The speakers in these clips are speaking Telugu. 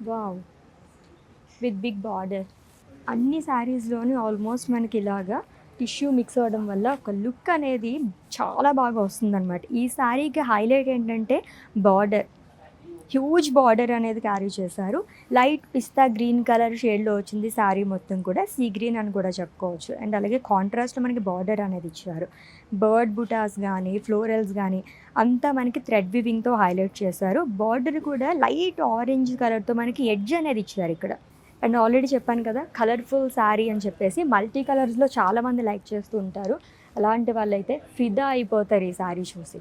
వావ్! With big border. అన్ని శారీస్‌లోని ఆల్మోస్ట్ మనకి ఇలాగా టిష్యూ మిక్స్ అవ్వడం వల్ల ఒక లుక్ అనేది చాలా బాగా వస్తుందనమాట. ఈ శారీకి హైలైట్ ఏంటంటే బార్డర్. హ్యూజ్ బార్డర్ అనేది క్యారీ చేశారు. లైట్ పిస్తా గ్రీన్ కలర్ షేడ్‌లో వచ్చింది శారీ మొత్తం కూడా. సీ గ్రీన్ అని కూడా చెప్పుకోవచ్చు. అండ్ అలాగే కాంట్రాస్ట్‌లో మనకి బార్డర్ అనేది ఇచ్చారు. బర్డ్ బుటాస్ గానీ, ఫ్లోరల్స్ గానీ అంతా మనకి థ్రెడ్ వీవింగ్‌తో హైలైట్ చేశారు. బార్డర్ కూడా లైట్ ఆరెంజ్ కలర్‌తో మనకి ఎడ్జ్ అనేది ఇచ్చారు ఇక్కడ. అండ్ ఆల్రెడీ చెప్పాను కదా కలర్ఫుల్ శారీ అని చెప్పేసి. మల్టీ కలర్స్‌లో చాలామంది లైక్ చేస్తూ ఉంటారు. అలాంటి వాళ్ళైతే ఫిదా అయిపోతారు ఈ శారీ చూసి.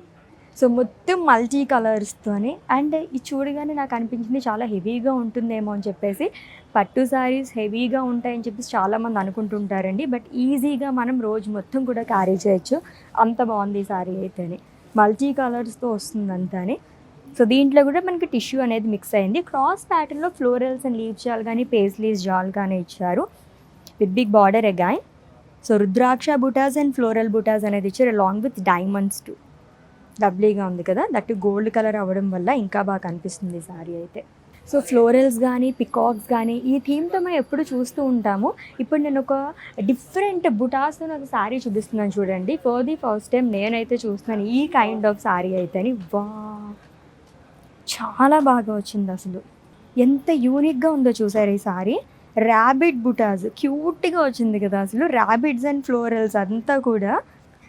సో మొత్తం మల్టీ కలర్స్తోని. అండ్ ఇది చూడగానే నాకు అనిపించింది చాలా హెవీగా ఉంటుందేమో అని చెప్పేసి. పట్టు శారీస్ హెవీగా ఉంటాయని చెప్పేసి చాలామంది అనుకుంటుంటారండి. బట్ ఈజీగా మనం రోజు మొత్తం కూడా క్యారీ చేయొచ్చు. అంత బాగుంది ఈ శారీ అయితేనే. మల్టీ కలర్స్తో వస్తుంది అంతాని. సో దీంట్లో కూడా మనకి టిష్యూ అనేది మిక్స్ అయింది. క్రాస్ ప్యాటర్న్లో ఫ్లోరల్స్ అండ్ లీవ్ జాల్ కానీ పేస్లీస్ జాల్ కానీ ఇచ్చారు with big border again. So rudraksha బుటాస్ అండ్ ఫ్లోరల్ బుటాస్ అనేది ఇచ్చారు అలాంగ్ విత్ డైమండ్స్ టు. లవ్లీగా ఉంది కదా, దట్ గోల్డ్ కలర్ అవ్వడం వల్ల ఇంకా బాగా కనిపిస్తుంది ఈ శారీ అయితే. సో ఫ్లోరల్స్ కానీ పికాక్స్ కానీ ఈ థీమ్తో మనం ఎప్పుడు చూస్తూ ఉంటాము. ఇప్పుడు నేను ఒక డిఫరెంట్ బుటాస్తో నాకు శారీ చూపిస్తున్నాను చూడండి. ఫర్ ది ఫస్ట్ టైం నేనైతే చూస్తున్నాను ఈ కైండ్ ఆఫ్ శారీ అయితేని. వా, చాలా బాగా వచ్చింది అసలు. ఎంత యూనిక్గా ఉందో చూసారు ఈ సారీ. ర్యాబిట్ బుటాస్ క్యూట్గా వచ్చింది కదా అసలు. ర్యాబిట్స్ అండ్ ఫ్లోరల్స్ అంతా కూడా.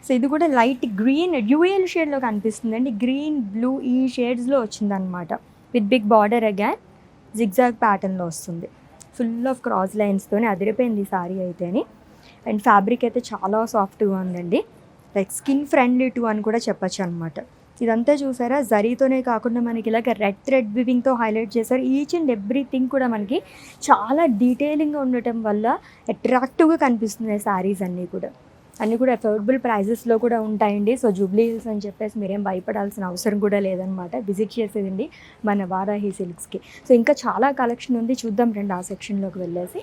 సో ఇది కూడా లైట్ గ్రీన్ డ్యూయల్ షేడ్లో కనిపిస్తుందండి. గ్రీన్ బ్లూ ఈ షేడ్స్లో వచ్చిందనమాట. With big border again zigzag ప్యాటర్న్లో వస్తుంది. ఫుల్ ఆఫ్ క్రాస్ లైన్స్తోనే అదిరిపోయింది ఈ సారీ అయితేని. అండ్ ఫ్యాబ్రిక్ అయితే చాలా సాఫ్ట్గా ఉందండి. లైక్ స్కిన్ ఫ్రెండ్లీ టూ అని కూడా చెప్పచ్చు అనమాట. ఇదంతా చూసారా జరీతోనే కాకుండా మనకి ఇలాగ రెడ్ థ్రెడ్ వివింగ్తో హైలైట్ చేశారు. ఈచ్ అండ్ ఎవ్రీథింగ్ కూడా మనకి చాలా డీటెయిలింగ్గా ఉండటం వల్ల అట్రాక్టివ్గా కనిపిస్తున్నాయి శారీస్ అన్నీ కూడా. అన్నీ కూడా అఫోర్డబుల్ ప్రైజెస్లో కూడా ఉంటాయండి. సో జూబ్లీ హిల్స్ అని చెప్పేసి మీరేం భయపడాల్సిన అవసరం కూడా లేదనమాట. విజిట్ చేసేదండి మన వారాహి సిల్క్స్కి. సో ఇంకా చాలా కలెక్షన్ ఉంది, చూద్దాం రండి ఆ సెక్షన్లోకి వెళ్ళేసి.